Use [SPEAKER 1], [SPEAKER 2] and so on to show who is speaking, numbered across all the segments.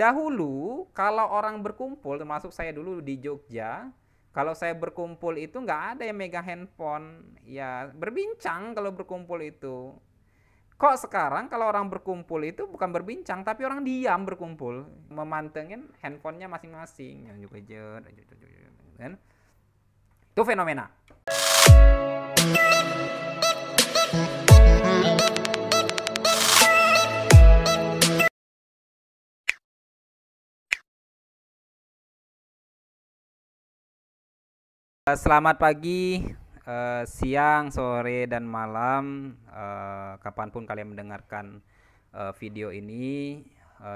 [SPEAKER 1] Dahulu kalau orang berkumpul, termasuk saya dulu di Jogja, kalau saya berkumpul itu nggak ada yang megang handphone, ya berbincang kalau berkumpul itu. Kok sekarang kalau orang berkumpul itu bukan berbincang, tapi orang diam berkumpul, memantengin handphonenya masing-masing, kan? Itu fenomena. Selamat pagi, siang, sore, dan malam, kapanpun kalian mendengarkan video ini.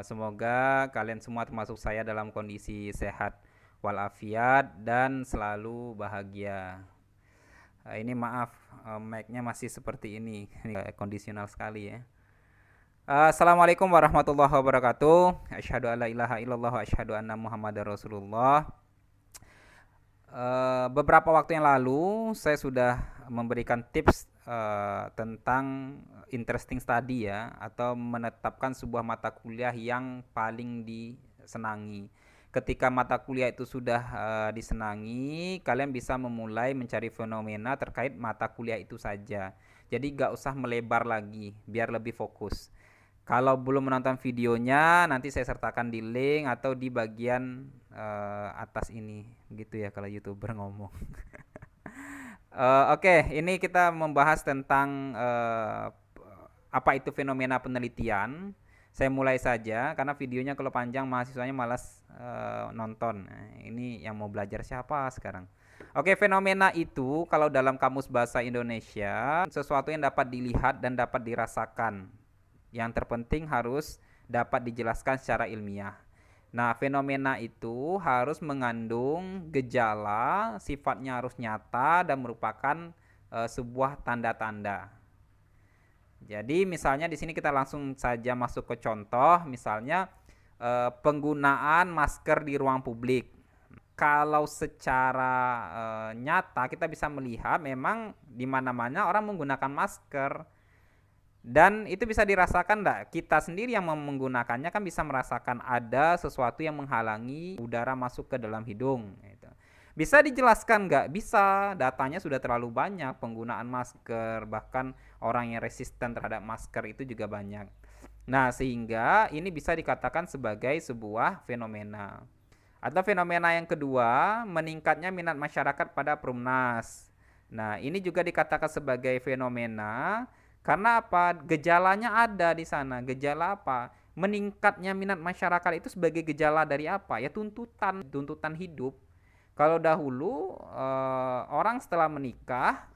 [SPEAKER 1] Semoga kalian semua termasuk saya dalam kondisi sehat walafiat dan selalu bahagia. Ini maaf, mic-nya masih seperti ini kondisional sekali ya. Assalamualaikum warahmatullahi wabarakatuh. Asyhadu alla ilaha illallah wa asyhadu anna muhammadar rasulullah. Beberapa waktu yang lalu saya sudah memberikan tips tentang interesting study ya, atau menetapkan sebuah mata kuliah yang paling disenangi. Ketika mata kuliah itu sudah disenangi, kalian bisa memulai mencari fenomena terkait mata kuliah itu saja. Jadi gak usah melebar lagi, biar lebih fokus. Kalau belum menonton videonya, nanti saya sertakan di link atau di bagian atas ini, gitu ya kalau YouTuber ngomong. Oke, ini kita membahas tentang apa itu fenomena penelitian. Saya mulai saja karena videonya kalau panjang mahasiswanya malas nonton. Nah, ini yang mau belajar siapa sekarang? Oke, fenomena itu kalau dalam Kamus Bahasa Indonesia sesuatu yang dapat dilihat dan dapat dirasakan. Yang terpenting harus dapat dijelaskan secara ilmiah. Nah, fenomena itu harus mengandung gejala, sifatnya harus nyata dan merupakan sebuah tanda-tanda. Jadi misalnya di sini kita langsung saja masuk ke contoh, misalnya penggunaan masker di ruang publik. Kalau secara nyata kita bisa melihat memang di mana-mana orang menggunakan masker. Dan itu bisa dirasakan enggak? Kita sendiri yang menggunakannya kan bisa merasakan ada sesuatu yang menghalangi udara masuk ke dalam hidung gitu. Bisa dijelaskan enggak? Bisa, datanya sudah terlalu banyak penggunaan masker, bahkan orang yang resisten terhadap masker itu juga banyak. Nah, sehingga ini bisa dikatakan sebagai sebuah fenomena. Atau fenomena yang kedua, meningkatnya minat masyarakat pada Perumnas. Nah, ini juga dikatakan sebagai fenomena karena apa? Gejalanya ada di sana. Gejala apa? Meningkatnya minat masyarakat itu sebagai gejala dari apa? Ya tuntutan hidup. Kalau dahulu orang setelah menikah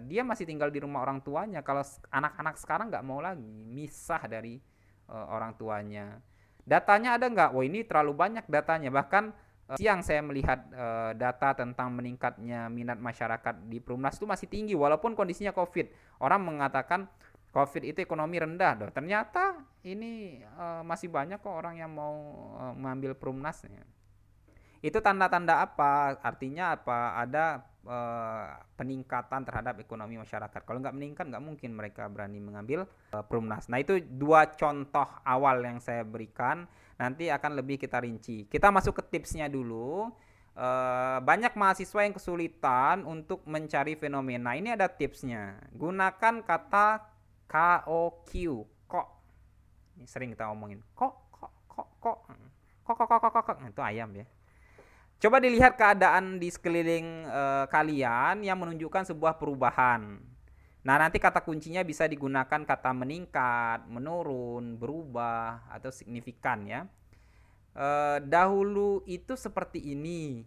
[SPEAKER 1] dia masih tinggal di rumah orang tuanya. Kalau anak-anak sekarang nggak mau lagi misah dari orang tuanya. Datanya ada nggak? Wah, ini terlalu banyak datanya. Bahkan siang saya melihat data tentang meningkatnya minat masyarakat di Perumnas itu masih tinggi walaupun kondisinya Covid. Orang mengatakan Covid itu ekonomi rendah, doh. Ternyata ini masih banyak kok orang yang mau mengambil Perumnas. Itu tanda-tanda apa? Artinya apa? Ada peningkatan terhadap ekonomi masyarakat. Kalau nggak meningkat, nggak mungkin mereka berani mengambil Perumnas. Nah, itu dua contoh awal yang saya berikan. Nanti akan lebih kita rinci. Kita masuk ke tipsnya dulu. Banyak mahasiswa yang kesulitan untuk mencari fenomena. Ini ada tipsnya. Gunakan kata KOQ, kok. Ini sering kita omongin. Kok. Kok. Itu ayam ya. Coba dilihat keadaan di sekeliling kalian yang menunjukkan sebuah perubahan. Nah, nanti kata kuncinya bisa digunakan kata meningkat, menurun, berubah, atau signifikan ya. Dahulu itu seperti ini.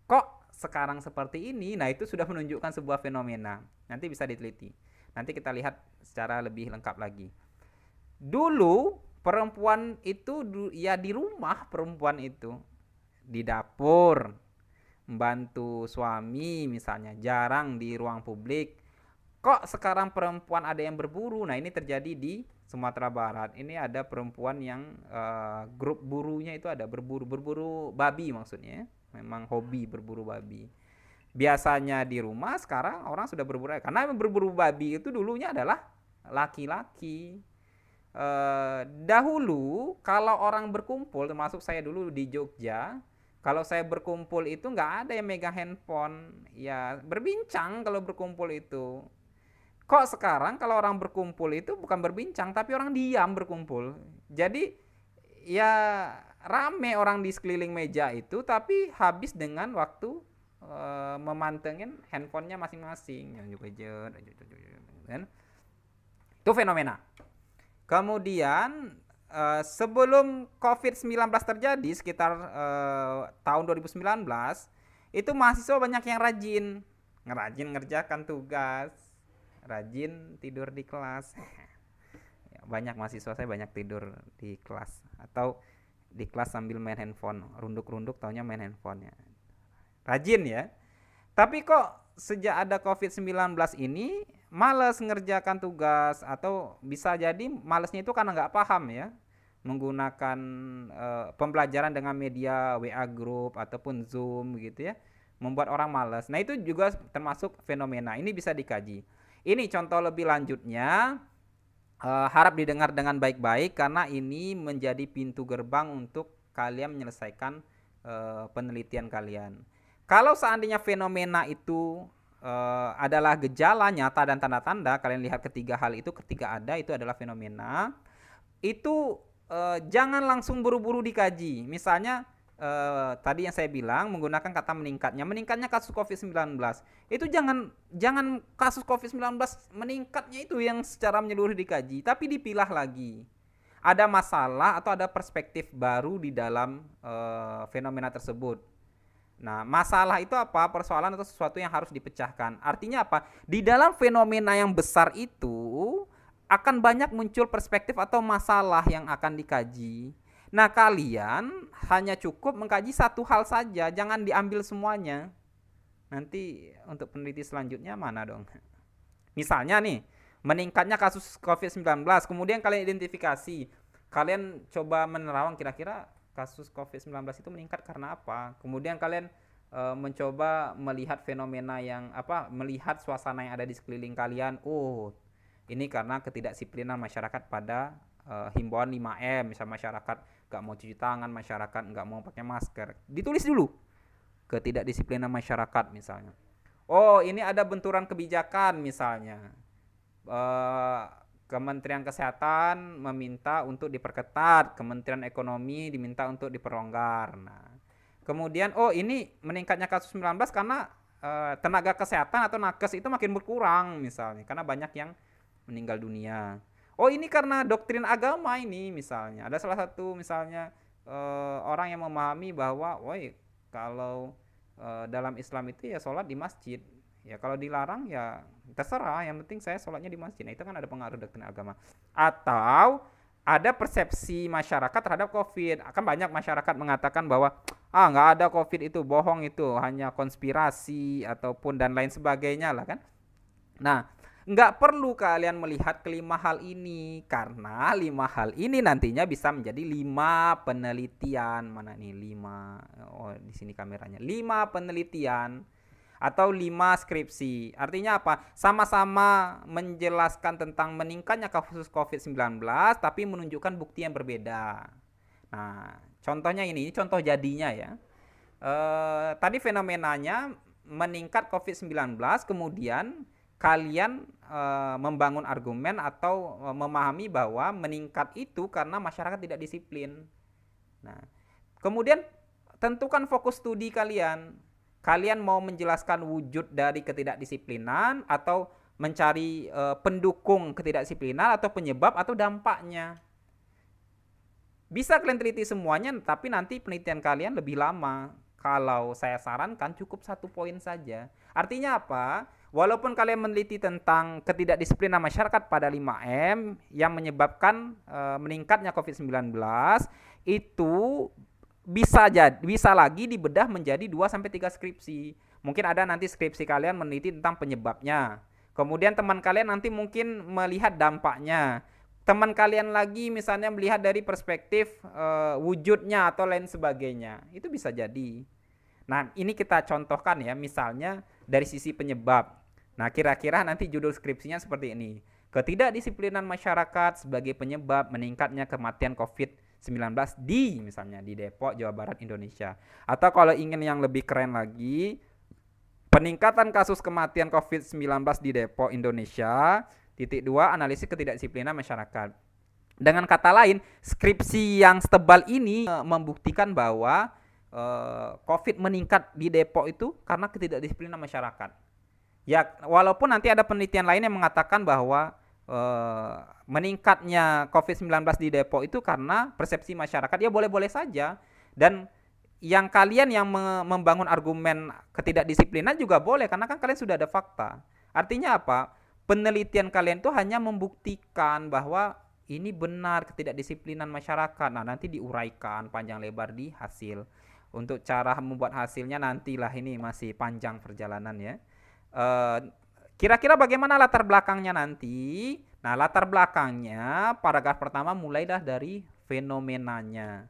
[SPEAKER 1] Kok sekarang seperti ini? Nah, itu sudah menunjukkan sebuah fenomena. Nanti bisa diteliti. Nanti kita lihat secara lebih lengkap lagi. Dulu perempuan itu ya di rumah, perempuan itu di dapur, membantu suami misalnya, jarang di ruang publik. Kok sekarang perempuan ada yang berburu? Nah, ini terjadi di Sumatera Barat. Ini ada perempuan yang grup burunya itu ada berburu babi maksudnya. Memang hobi berburu babi. Biasanya di rumah, sekarang orang sudah berburu karena berburu babi itu dulunya adalah laki-laki. dahulu kalau orang berkumpul, termasuk saya dulu di Jogja, kalau saya berkumpul itu nggak ada yang megang handphone, ya berbincang kalau berkumpul itu. Kok sekarang kalau orang berkumpul itu bukan berbincang, tapi orang diam berkumpul. Jadi ya rame orang di sekeliling meja itu, tapi habis dengan waktu memantengin handphonenya masing-masing. Kan? Itu fenomena. Kemudian sebelum COVID-19 terjadi sekitar tahun 2019, itu mahasiswa banyak yang rajin ngerjakan tugas, rajin tidur di kelas. Banyak mahasiswa saya banyak tidur di kelas atau di kelas sambil main handphone, runduk-runduk taunya main handphonenya. Rajin ya. Tapi kok sejak ada COVID-19 ini males ngerjakan tugas, atau bisa jadi malesnya itu karena nggak paham ya menggunakan pembelajaran dengan media WA group ataupun Zoom gitu ya, membuat orang malas. Nah itu juga termasuk fenomena, ini bisa dikaji. Ini contoh lebih lanjutnya, harap didengar dengan baik-baik karena ini menjadi pintu gerbang untuk kalian menyelesaikan penelitian kalian. Kalau seandainya fenomena itu adalah gejala nyata dan tanda-tanda, kalian lihat ketiga hal itu ketika ada, itu adalah fenomena. Itu jangan langsung buru-buru dikaji. Misalnya tadi yang saya bilang menggunakan kata meningkatnya kasus COVID-19. Itu jangan kasus COVID-19 meningkatnya itu yang secara menyeluruh dikaji, tapi dipilah lagi. Ada masalah atau ada perspektif baru di dalam fenomena tersebut. Nah, masalah itu apa? Persoalan atau sesuatu yang harus dipecahkan. Artinya apa? Di dalam fenomena yang besar itu akan banyak muncul perspektif atau masalah yang akan dikaji. Nah, kalian hanya cukup mengkaji satu hal saja, jangan diambil semuanya. Nanti untuk peneliti selanjutnya mana dong? Misalnya nih, meningkatnya kasus COVID-19, kemudian kalian identifikasi. Kalian coba menerawang kira-kira kasus COVID-19 itu meningkat karena apa? Kemudian kalian mencoba melihat fenomena yang melihat suasana yang ada di sekeliling kalian. Oh, ini karena ketidakdisiplinan masyarakat pada himbauan 5M. Misal masyarakat gak mau cuci tangan, masyarakat gak mau pakai masker. Ditulis dulu ketidakdisiplinan masyarakat misalnya. Oh, ini ada benturan kebijakan misalnya. Kementerian Kesehatan meminta untuk diperketat, Kementerian Ekonomi diminta untuk diperlonggar. Nah, kemudian ini meningkatnya kasus 19 karena tenaga kesehatan atau nakes itu makin berkurang misalnya, karena banyak yang meninggal dunia. Oh, ini karena doktrin agama ini misalnya. Ada salah satu misalnya orang yang memahami bahwa kalau dalam Islam itu ya sholat di masjid. Ya kalau dilarang ya terserah, yang penting saya sholatnya di masjid. Nah itu kan ada pengaruh doktrin agama. Atau ada persepsi masyarakat terhadap COVID. Akan banyak masyarakat mengatakan bahwa nggak ada COVID, itu bohong, itu hanya konspirasi ataupun dan lain sebagainya lah kan. Nah, nggak perlu kalian melihat kelima hal ini, karena 5 hal ini nantinya bisa menjadi 5 penelitian. Mana nih 5? Di sini kameranya. 5 penelitian atau 5 skripsi. Artinya apa? Sama-sama menjelaskan tentang meningkatnya kasus COVID-19 tapi menunjukkan bukti yang berbeda. Nah, contohnya ini contoh jadinya ya. Tadi fenomenanya meningkat COVID-19, kemudian kalian membangun argumen atau memahami bahwa meningkat itu karena masyarakat tidak disiplin. Nah, kemudian tentukan fokus studi kalian. Kalian mau menjelaskan wujud dari ketidakdisiplinan atau mencari pendukung ketidakdisiplinan atau penyebab atau dampaknya. Bisa kalian teliti semuanya, tapi nanti penelitian kalian lebih lama. Kalau saya sarankan cukup 1 poin saja. Artinya apa? Walaupun kalian meneliti tentang ketidakdisiplinan masyarakat pada 5M yang menyebabkan meningkatnya COVID-19, itu bisa lagi dibedah menjadi 2-3 skripsi. Mungkin ada nanti skripsi kalian meneliti tentang penyebabnya. Kemudian teman kalian nanti mungkin melihat dampaknya. Teman kalian lagi misalnya melihat dari perspektif wujudnya atau lain sebagainya. Itu bisa jadi. Nah, ini kita contohkan ya, misalnya dari sisi penyebab. Nah, kira-kira nanti judul skripsinya seperti ini. ketidakdisiplinan masyarakat sebagai penyebab meningkatnya kematian COVID-19 di misalnya di Depok, Jawa Barat, Indonesia. Atau kalau ingin yang lebih keren lagi, peningkatan kasus kematian COVID-19 di Depok, Indonesia. Titik 2, analisis ketidakdisiplinan masyarakat. Dengan kata lain, skripsi yang tebal ini membuktikan bahwa COVID meningkat di Depok itu karena ketidakdisiplinan masyarakat. Ya, walaupun nanti ada penelitian lain yang mengatakan bahwa meningkatnya COVID-19 di Depok itu karena persepsi masyarakat, ya boleh-boleh saja. Dan yang kalian yang membangun argumen ketidakdisiplinan juga boleh, karena kan kalian sudah ada fakta. Artinya apa? Penelitian kalian itu hanya membuktikan bahwa ini benar ketidakdisiplinan masyarakat. Nah, nanti diuraikan panjang lebar di hasil. Untuk cara membuat hasilnya nantilah, ini masih panjang perjalanan ya. Kira-kira bagaimana latar belakangnya nanti? Nah, latar belakangnya paragraf pertama mulailah dari fenomenanya.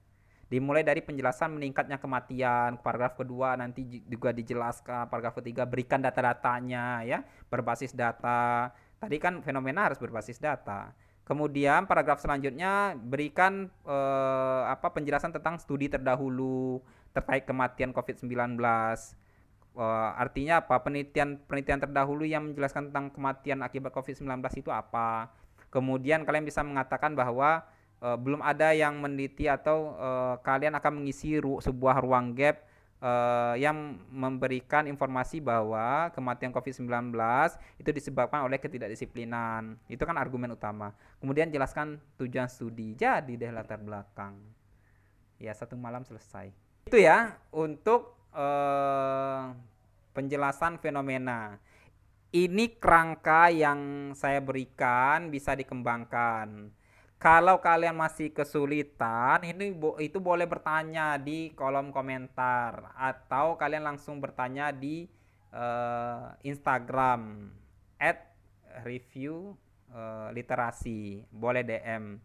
[SPEAKER 1] Dimulai dari penjelasan meningkatnya kematian. Paragraf kedua nanti juga dijelaskan. Paragraf ketiga berikan data-datanya ya, berbasis data. Tadi kan fenomena harus berbasis data. Kemudian paragraf selanjutnya berikan penjelasan tentang studi terdahulu terkait kematian COVID-19. Artinya apa? Penelitian terdahulu yang menjelaskan tentang kematian akibat COVID-19 itu apa. Kemudian kalian bisa mengatakan bahwa belum ada yang meneliti atau kalian akan mengisi sebuah ruang gap yang memberikan informasi bahwa kematian COVID-19 itu disebabkan oleh ketidakdisiplinan. Itu kan argumen utama. Kemudian jelaskan tujuan studi. Jadi deh latar belakang. Ya, 1 malam selesai. Itu ya untuk penjelasan fenomena. Ini kerangka yang saya berikan, bisa dikembangkan. Kalau kalian masih kesulitan, itu boleh bertanya di kolom komentar, atau kalian langsung bertanya di Instagram @review_literasi, boleh DM.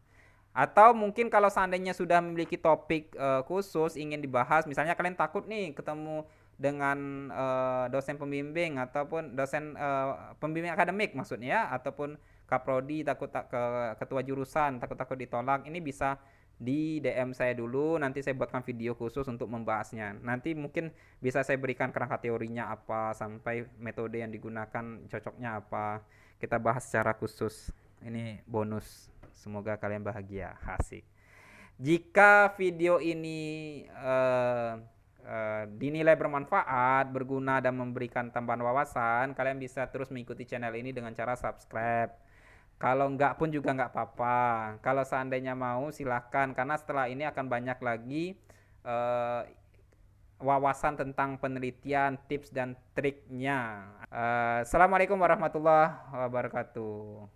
[SPEAKER 1] Atau mungkin kalau seandainya sudah memiliki topik khusus ingin dibahas, misalnya kalian takut nih ketemu dengan dosen pembimbing ataupun dosen pembimbing akademik maksudnya, ataupun kaprodi, takut ketua jurusan takut ditolak, ini bisa di DM saya dulu, nanti saya buatkan video khusus untuk membahasnya. Nanti mungkin bisa saya berikan kerangka teorinya apa, sampai metode yang digunakan cocoknya apa, kita bahas secara khusus. Ini bonus. Semoga kalian bahagia. Asik. Jika video ini dinilai bermanfaat, berguna, dan memberikan tambahan wawasan, kalian bisa terus mengikuti channel ini dengan cara subscribe. Kalau enggak pun juga enggak apa-apa. Kalau seandainya mau silahkan, karena setelah ini akan banyak lagi wawasan tentang penelitian, tips dan triknya. Assalamualaikum warahmatullahi wabarakatuh.